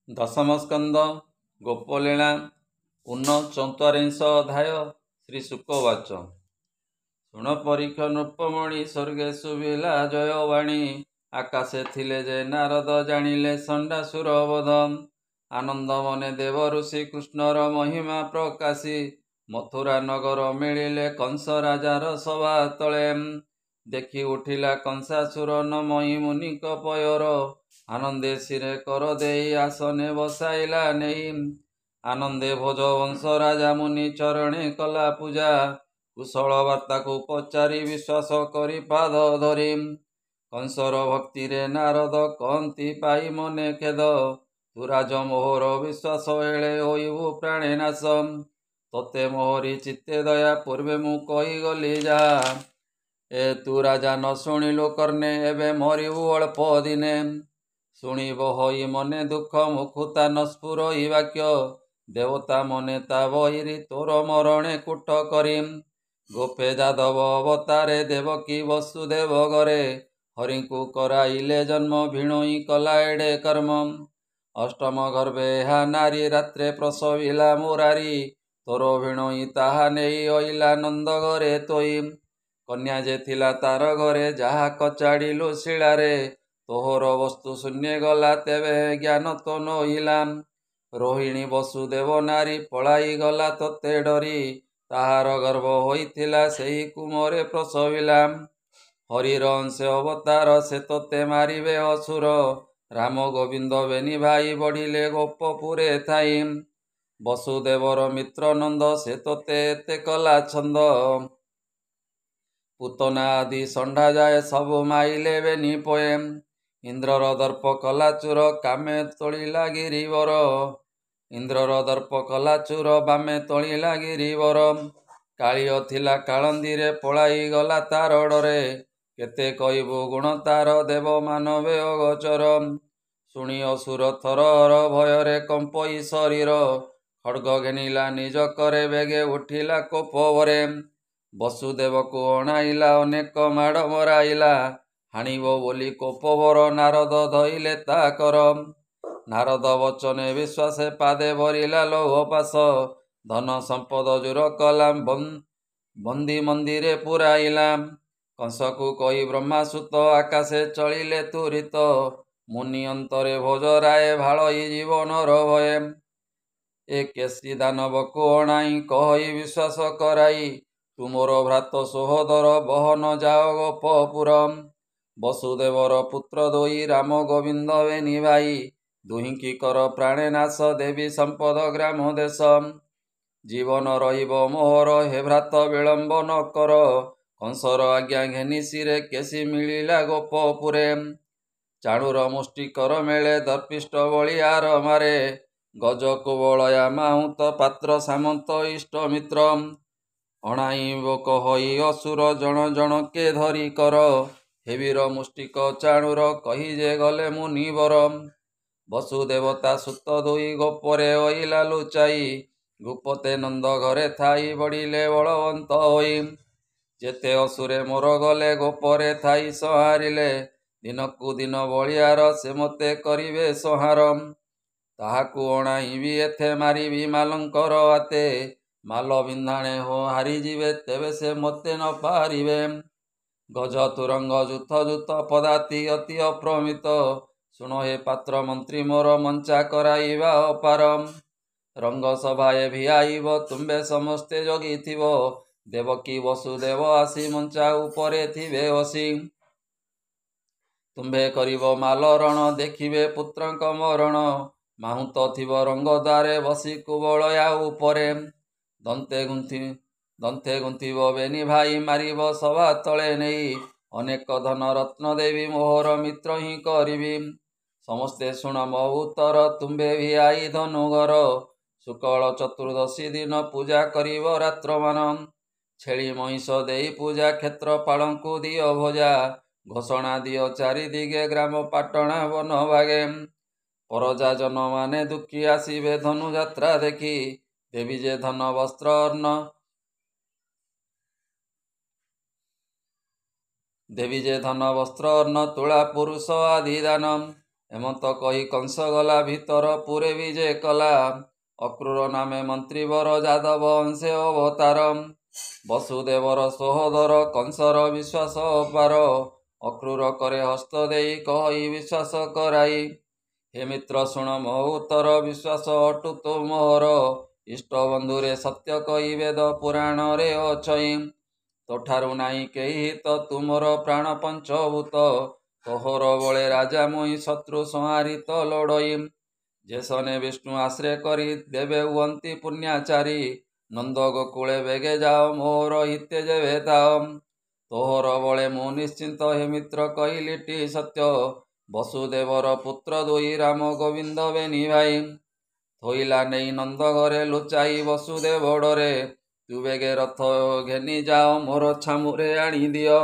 ଦଶମ ସ୍କନ୍ଦ ଗୋପଲୀଳା ଊନଚତ୍ୱାରିଂଶ ଅଧ୍ୟାୟ ଶ୍ରୀଶୁକ ଉବାଚ। ଶୁଣ ପରୀକ୍ଷ ନୃପମଣି ସ୍ୱର୍ଗେ ଶୁଭିଲା ଜୟବାଣୀ। ଆକାଶେ ଥିଲେ ଯେ ନାରଦ ଜାଣିଲେ ଷଣ୍ଡାସୁର ବଧ। ଆନନ୍ଦ ମନେ ଦେବ ଋଷି କୃଷ୍ଣର ମହିମା ପ୍ରକାଶୀ। ମଥୁରା ନଗର ମିଳିଲେ କଂସ ରାଜାର ସଭା ତଳେ। ଦେଖି ଉଠିଲା କଂସାସୁର ନମଇ ମୁନିଙ୍କ ପୟର। ଆନନ୍ଦେ ଶିରେ କର ଦେଇ ଆସନେ ବସାଇଲା ନେଇ। ଆନନ୍ଦେ ଭୋଜ ବଂଶ ରାଜା ମୁନି ଚରଣେ କଲା ପୂଜା। କୁଶଳ ବାର୍ତ୍ତାକୁ ପଚାରି ବିଶ୍ୱାସ କରି ପାଦ ଧରି। କଂସର ଭକ୍ତିରେ ନାରଦ କହନ୍ତି ପାଇ ମନେ ଖେଦ। ତୁ ରାଜ ମୋହର ବିଶ୍ୱାସ ଏଳେ ହୋଇବୁ ପ୍ରାଣେ ନାଶ। ତୋତେ ମୋହରି ଚିତ୍ତେ ଦୟା ପୂର୍ବେ ମୁଁ କହିଗଲି ଯାହା। ଏ ତୁ ରାଜା ନ ଶୁଣିଲୁ କର୍ଣ୍ଣେ ଏବେ ମରିବୁ ଅଳ୍ପ ଦିନେ। ଶୁଣିବ ହୋଇ ମନେ ଦୁଃଖ ମୁଖୁତା ନ ସ୍ଫୁରଇ ବାକ୍ୟ। ଦେବତା ମନେ ତା ବହିରି ତୋର ମରଣେ କୂଟ କରି। ଗୋପେ ଯାଦବ ଅବତାରେ ଦେବକୀ ବସୁଦେବ ଘରେ। ହରିଙ୍କୁ କରାଇଲେ ଜନ୍ମ ଭିଣୋଇ କଲା ଏଡ଼େ କର୍ମ। ଅଷ୍ଟମ ଗର୍ଭେ ଏହା ନାରୀ ରାତ୍ରେ ପ୍ରସବିଲା ମୁରାରୀ। ତୋର ଭିଣୋଇ ତାହା ନେଇ ଅଇଲା ନନ୍ଦ ଘରେ ତୋଇ। କନ୍ୟା ଯେ ଥିଲା ତାର ଘରେ ଯାହା କଚାଡ଼ିଲୁ ଶିଳାରେ। ତୋହର ବସ୍ତୁ ଶୂନ୍ୟେ ଗଲା ତେବେ ଜ୍ଞାନ ତ ନୋହିଲା। ରୋହିଣୀ ବସୁଦେବ ନାରୀ ପଳାଇ ଗଲା ତୋତେ ଡରି। ତାହାର ଗର୍ଭ ହୋଇଥିଲା ସେହି କୁମରେ ପ୍ରସବିଲା। ହରିର ଅଂଶ ଅବତାର ସେ ତୋତେ ମାରିବେ ଅସୁର। ରାମ ଗୋବିନ୍ଦ ବେନି ଭାଇ ବଢିଲେ ଗୋପପୁରେ ଥାଇ। ବସୁଦେବର ମିତ୍ର ନନ୍ଦ ସେ ତୋତେ ଏତେ କଲା ଛନ୍ଦ। ପୁତନା ଆଦି ଷଣ୍ଢା ଯାଏ ସବୁ ମାଇଲେ ବେନି ପୋଏ। ଇନ୍ଦ୍ରର ଦର୍ପ କଲା ଚୁର କାମେ ତୋଳିଲା ଗିରିବର। ଇନ୍ଦ୍ରର ଦର୍ପ କଲା ଚୁର ବାମେ ତୋଳିଲା ଗିରିବର। କାଳିଅ ଥିଲା କାଳନ୍ଦୀରେ ପଳାଇ ଗଲା ତାର ଡରେ। କେତେ କହିବୁ ଗୁଣ ତାର ଦେବ ମାନବେ ଅଗୋଚର। ଶୁଣି ଅସୁର ଥରହର ଭୟରେ କମ୍ପଇ ଶରୀର। ଖଡ୍ଗ ଘେନିଲା ନିଜ କରେ ବେଗେ ଉଠିଲା କୋପ ଭରେ। ବସୁଦେବକୁ ଅଣାଇଲା ଅନେକ ମାଡ଼ ମରାଇଲା। ହାଣିବ ବୋଲି କୋପଭର ନାରଦ ଧଇଲେ ତା କର। ନାରଦ ବଚନେ ବିଶ୍ୱାସେ ପାଦେ ଭରିଲା ଲୌହ ପାଶ। ଧନ ସମ୍ପଦ ଜୁର କଲା ବନ୍ଦୀ ମନ୍ଦିରେ ପୁରାଇଲା। କଂସକୁ କହି ବ୍ରହ୍ମାସୁତ ଆକାଶେ ଚଳିଲେ ତୁରିତ। ମୁନି ଅନ୍ତରେ ଭୋଜରାଏ ଭାଳଇ ଜୀବନର ଭୟେ। ଏ କେଶୀ ଦାନବକୁ ଅଣାଇ କହଇ ବିଶ୍ୱାସ କରାଇ। ତୁମର ଭ୍ରାତ ସୋହଦର ବହନ ଯାଅ ଗୋପପୁର। ବସୁଦେବର ପୁତ୍ର ଦୁଇ ରାମ ଗୋବିନ୍ଦ ବେନି ଭାଇ। ଦୁହିଁକି କର ପ୍ରାଣେ ନାଶ ଦେବୀ ସମ୍ପଦ ଗ୍ରାମ ଦେଶ। ଜୀବନ ରହିବ ମୋହର ହେ ଭ୍ରାତ ବିଳମ୍ବ ନ କର। କଂସର ଆଜ୍ଞା ଘେନି ଶିରେ କେଶୀ ମିଳିଲା ଗୋପପୁରେ। ଚାଣୁର ମୁଷ୍ଟି କର ମେଳେ ଦର୍ପିଷ୍ଟ ବଳିଆର ମାରେ। ଗଜ କୁବଳୟା ମାହୁନ୍ତ ପାତ୍ର ସାମନ୍ତ ଇଷ୍ଟ ମିତ୍ର। ଅଣାଇବ କହଇ ଅସୁର ଜଣ ଜଣକେ ଧରି କର। ହେବିର ମୁଷ୍ଟିକ ଚାଣୁର କହି ଯେ ଗଲେ ମୁନିବର। ବସୁଦେବତା ସୁତ ଦୁଇ ଗୋପରେ ଅଇଲା ଲୁଚାଇ। ଭୂପତେ ନନ୍ଦ ଘରେ ଥାଇ ବଢିଲେ ବଳବନ୍ତ ହୋଇ। ଯେତେ ଅସୁରେ ମୋର ଗଲେ ଗୋପରେ ଥାଇ ସଂହାରିଲେ। ଦିନକୁ ଦିନ ବଳିଆର ସେ ମୋତେ କରିବେ ସଂହାର। ତାହାକୁ ଅଣାଇବି ଏଥେ ମାରିବି ମାଲଙ୍କର ହାତେ। ମାଲ ବିନ୍ଧାଣେ ହୋ ହାରିଯିବେ ତେବେ ସେ ମୋତେ ନ ପାରିବେ। ଗଜ ତୁରଙ୍ଗ ଯୂଥ ଯୂଥ ପଦାତି ଅତି ଅପ୍ରମିତ। ଶୁଣ ହେ ପାତ୍ର ମନ୍ତ୍ରୀ ମୋର ମଞ୍ଚା କରାଇବା ଅପାର। ରଙ୍ଗ ସଭାଏ ଭିଆଇବ ତୁମ୍ଭେ ସମସ୍ତେ ଜଗିଥିବ। ଦେବକୀ ବସୁଦେବ ଆସି ମଞ୍ଚା ଉପରେ ଥିବେ ବସି। ତୁମ୍ଭେ କରିବ ମାଲରଣ ଦେଖିବେ ପୁତ୍ରଙ୍କ ମରଣ। ମାହୁନ୍ତ ଥିବ ରଙ୍ଗ ଦ୍ୱାରେ ବସି କୁବଳୟା ଉପରେ। ଦନ୍ତେ ଗୁନ୍ଥିବ ବେନି ଭାଇ ମାରିବ ସଭା ତଳେ ନେଇ। ଅନେକ ଧନ ରତ୍ନ ଦେବି ମୋହର ମିତ୍ର ହିଁ କରିବି। ସମସ୍ତେ ଶୁଣ ମୋ ଉତ୍ତର ତୁମ୍ଭେ ଭିଆଇ ଧନୁଘର। ଶୁକ୍ଳ ଚତୁର୍ଦ୍ଦଶୀ ଦିନ ପୂଜା କରିବ ରାତ୍ରମାନ। ଛେଳି ମହିଷ ଦେଇ ପୂଜା କ୍ଷେତ୍ରପାଳଙ୍କୁ ଦିଅ ଭୋଜା। ଘୋଷଣା ଦିଅ ଚାରିଦିଗେ ଗ୍ରାମ ପାଟଣା ବନ ଭାଗେ। ପରଜା ଜନମାନେ ଦୁଃଖୀ ଆସିବେ ଧନୁଯାତ୍ରା ଦେଖି। ଦେବି ଯେ ଧନ ବସ୍ତ୍ର ଅର୍ଣ୍ଣ ଦେବି ଯେ ଧନ ବସ୍ତ୍ର ଅର୍ଣ୍ଣ ତୁଳା ପୁରୁଷ ଆଦି ଦାନ। ହେମନ୍ତ କହି କଂସ ଗଲା ଭିତର ପୁରେ ବିଜେ କଲା। ଅକ୍ରୂର ନାମେ ମନ୍ତ୍ରୀବର ଯାଦବ ଅଂଶେ ଅବତାର। ବସୁଦେବର ସହୋଦର କଂସର ବିଶ୍ୱାସ ଅପାର। ଅକ୍ରୂର କରେ ହସ୍ତ ଦେଇ କହି ବିଶ୍ୱାସ କରାଇ। ହେ ମିତ୍ର ଶୁଣ ମୋ ଉତ୍ତର ବିଶ୍ୱାସ ଅଟୁତ ମୋହର। ଇଷ୍ଟ ବନ୍ଧୁରେ ସତ୍ୟ କହି ବେଦ ପୁରାଣରେ ଅଛଇ। ତୋଠାରୁ ନାହିଁ କେହି ତ ତୁମର ପ୍ରାଣ ପଞ୍ଚଭୂତ। ତୋହର ବଳେ ରାଜା ମୁଇଁ ଶତ୍ରୁ ସଂହାରିତ ଲଢ଼ଇ। ଯେସନେ ବିଷ୍ଣୁ ଆଶ୍ରୟ କରି ଦେବେ ହୁଅନ୍ତି ପୁଣ୍ୟାଚାରୀ। ନନ୍ଦ ଗୋକୁଳେ ବେଗେ ଯାଅ ମୋର ହିତେ ଯେବେ ତାଅ। ତୋହର ବଳେ ମୁଁ ନିଶ୍ଚିନ୍ତ ହେ ମିତ୍ର କହିଲିଟି ସତ୍ୟ। ବସୁଦେବର ପୁତ୍ର ଦୁଇ ରାମ ଗୋବିନ୍ଦ ବେନି ଭାଇ। ଥୋଇଲା ନେଇ ନନ୍ଦ ଘରେ ଲୁଚାଇ ବସୁଦେବ ଡରେ। ତୁ ବେଗେ ରଥ ଘେନି ଯାଅ ମୋର ଛାମୁରେ ଆଣି ଦିଅ।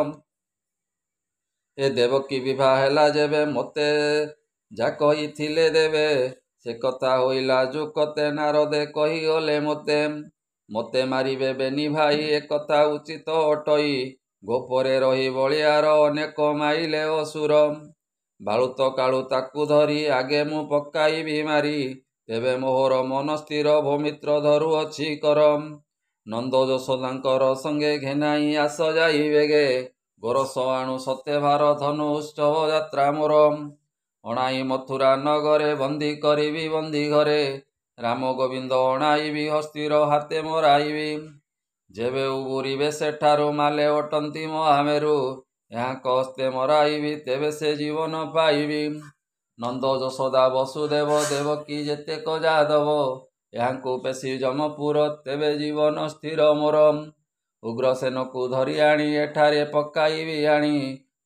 ଏ ଦେବକୀ ବିଭା ହେଲା ଯେବେ ମୋତେ ଯା କହିଥିଲେ ଦେବେ। ସେ କଥା ହୋଇଲା ଯୁକତେ ନାରଦେ କହିଗଲେ ମୋତେ ମାରିବେ ବେନି ଭାଇ ଏକଥା ଉଚିତ ଅଟଇ। ଗୋପରେ ରହି ବଳିଆର ଅନେକ ମାଇଲେ ଅସୁର। ବାଳୁତ କାଳୁ ତାକୁ ଧରି ଆଗେ ମୁଁ ପକାଇବି ମାରି। ତେବେ ମୋହର ମନ ସ୍ଥିର ଭୂମିତ୍ର ଧରୁଅଛି କର। ନନ୍ଦ ଯଶୋଦାଙ୍କର ସଙ୍ଗେ ଘେନାଇ ଆସ ଯାଇ ବେଗେ। ଗୋରସ ଆଣୁ ସତେ ଭାର ଧନୁ ଉତ୍ସବ ଯାତ୍ରା ମୋର। ଅଣାଇ ମଥୁରା ନଗରେ ବନ୍ଦୀ କରିବି ବନ୍ଦୀ ଘରେ। ରାମ ଗୋବିନ୍ଦ ଅଣାଇବି ହସ୍ତିର ହାତେ ମରାଇବି। ଯେବେ ଉବୁରିବେ ସେଠାରୁ ମାଲେ ଅଟନ୍ତି ମହାମେରୁ। ଏହାଙ୍କ ହସ୍ତେ ମରାଇବି ତେବେ ସେ ଜୀବନ ପାଇବି। ନନ୍ଦ ଯଶୋଦା ବସୁଦେବ ଦେବକୀ ଯେତେକ ଯାଦବ। ଏହାଙ୍କୁ ପେଶି ଯମପୁର ତେବେ ଜୀବନ ସ୍ଥିର ମୋର। ଉଗ୍ରସେନକୁ ଧରି ଆଣି ଏଠାରେ ପକାଇବି ଆଣି।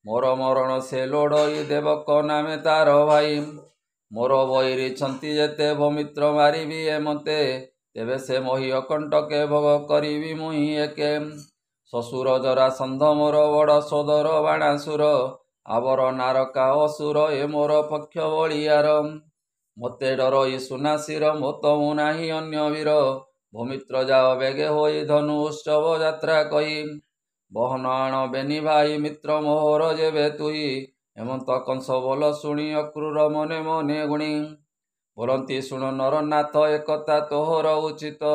ମୋର ମରଣ ସେ ଲୋଡ଼ଇ ଦେବକ ନାମେ ତାର ଭାଇ। ମୋର ବୈରିଛନ୍ତି ଯେତେ ଭୂମିତ୍ର ମାରିବି ଏ ମତେ। ତେବେ ସେ ମହି ଅକଣ୍ଟକେ ଭୋଗ କରିବି ମୁହିଁ ଏକେ। ଶ୍ୱଶୁର ଜରାସନ୍ଧ ମୋର ବଡ଼ ସୋଦର ବାଣାସୁର। ଆବର ନାରକା ଅସୁର ଏ ମୋର ପକ୍ଷ ବଳିଆର। ମୋତେ ଡରଇ ସୁନାସିର ମୋତମୁ ନାହିଁ ଅନ୍ୟ ବୀର। ଭୂମିତ୍ର ଯାଅ ବେଗେ ହୋଇ ଧନୁ ଉତ୍ସବ ଯାତ୍ରା କହି। ବହନ ଆଣ ବେନି ଭାଇ ମିତ୍ର ମୋହର ଯେବେ ତୁହି। ହେମନ୍ତ କଂସ ବୋଲ ଶୁଣି ଅକ୍ରୂର ମନେ ମନେ ଗୁଣି। ବୋଲନ୍ତି ଶୁଣ ନରନାଥ ଏକଥା ତୋହର ଉଚିତ।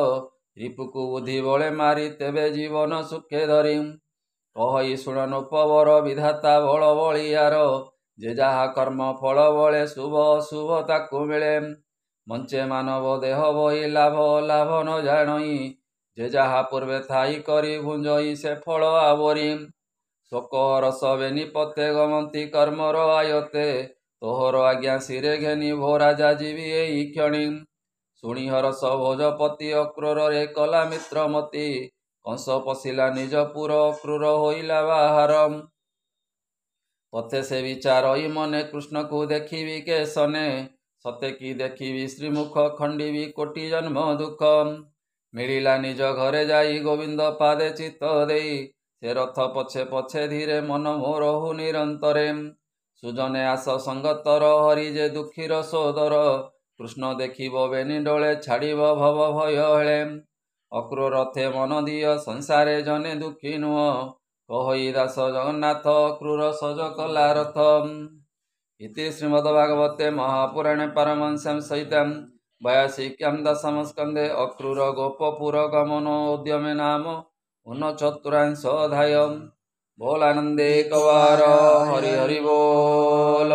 ରିପୁକୁ ବୁଦ୍ଧି ବଳେ ମାରି ତେବେ ଜୀବନ ସୁଖେ ଧରି। କହଇ ଶୁଣ ନୃପବର ବିଧାତା ବଳ ବଳିଆର। ଯେ ଯାହା କର୍ମ ଫଳ ବଳେ ଶୁଭ ଅଶୁଭ ତାକୁ ମିଳେ। ମଞ୍ଚେ ମାନବ ଦେହ ବହି ଲାଭ ଲାଭ ନ ଜାଣଇ। ଯେ ଯାହା ପୂର୍ବେ ଥାଇ କରି ଭୁଞ୍ଜଇ ସେ ଫଳ ଆବରି। ଶୋକ ରସ ବେନି ପତେ ଗମନ୍ତି କର୍ମର ଆୟତେ। ତୋହର ଆଜ୍ଞା ଶିରେ ଘେନି ଭୋ ରାଜା ଯିବି ଏଇ କ୍ଷଣି। ଶୁଣି ହରଷ ଭୋଜପତି ଅକ୍ରୂରରେ କଲା ମିତ୍ରମତି। କଂସ ପଶିଲା ନିଜ ପୁର ଅକ୍ରୂର ହୋଇଲା ବାହାର। ପଥେ ସେ ବିଚାରଇ ମନେ କୃଷ୍ଣକୁ ଦେଖିବି କେଶନେ। ସତେ କି ଦେଖିବି ଶ୍ରୀମୁଖ ଖଣ୍ଡିବି କୋଟି ଜନ୍ମ ଦୁଃଖ। ମିଳିଲା ନିଜ ଘରେ ଯାଇ ଗୋବିନ୍ଦ ପାଦେ ଚିତ୍ତ ଦେଇ। ସେ ରଥ ପଛେ ପଛେ ଧୀରେ ମନ ମୋର ହୁ ନିରନ୍ତରେ। ସୁଜନେ ଆସ ସଙ୍ଗତର ହରି ଯେ ଦୁଃଖୀର ସୋଦର। କୃଷ୍ଣ ଦେଖିବ ବେନି ଡୋଳେ ଛାଡ଼ିବ ଭବ ଭୟ ହେଳେ। ଅକ୍ରୂର ରଥେ ମନ ଦିଅ ସଂସାରେ ଜନେ ଦୁଃଖୀ ନୁହ। କହଇ ଦାସ ଜଗନ୍ନାଥ ଅକ୍ରୂର ସଜ କଲା ରଥ। ଇତି ଶ୍ରୀମଦ୍ଭାଗବତେ ମହାପୁରାଣେ ପାରମହଂସ୍ୟାଂ ସହିତାଂ 82 ଦଶମ ସ୍କନ୍ଧେ ଅକ୍ରୂର ଗୋପପୁର ଗମନ ଉଦ୍ୟମେ ନାମ ऊनचतुरांश अध्याय। बोलानंदे कवार हरि हरि बोल।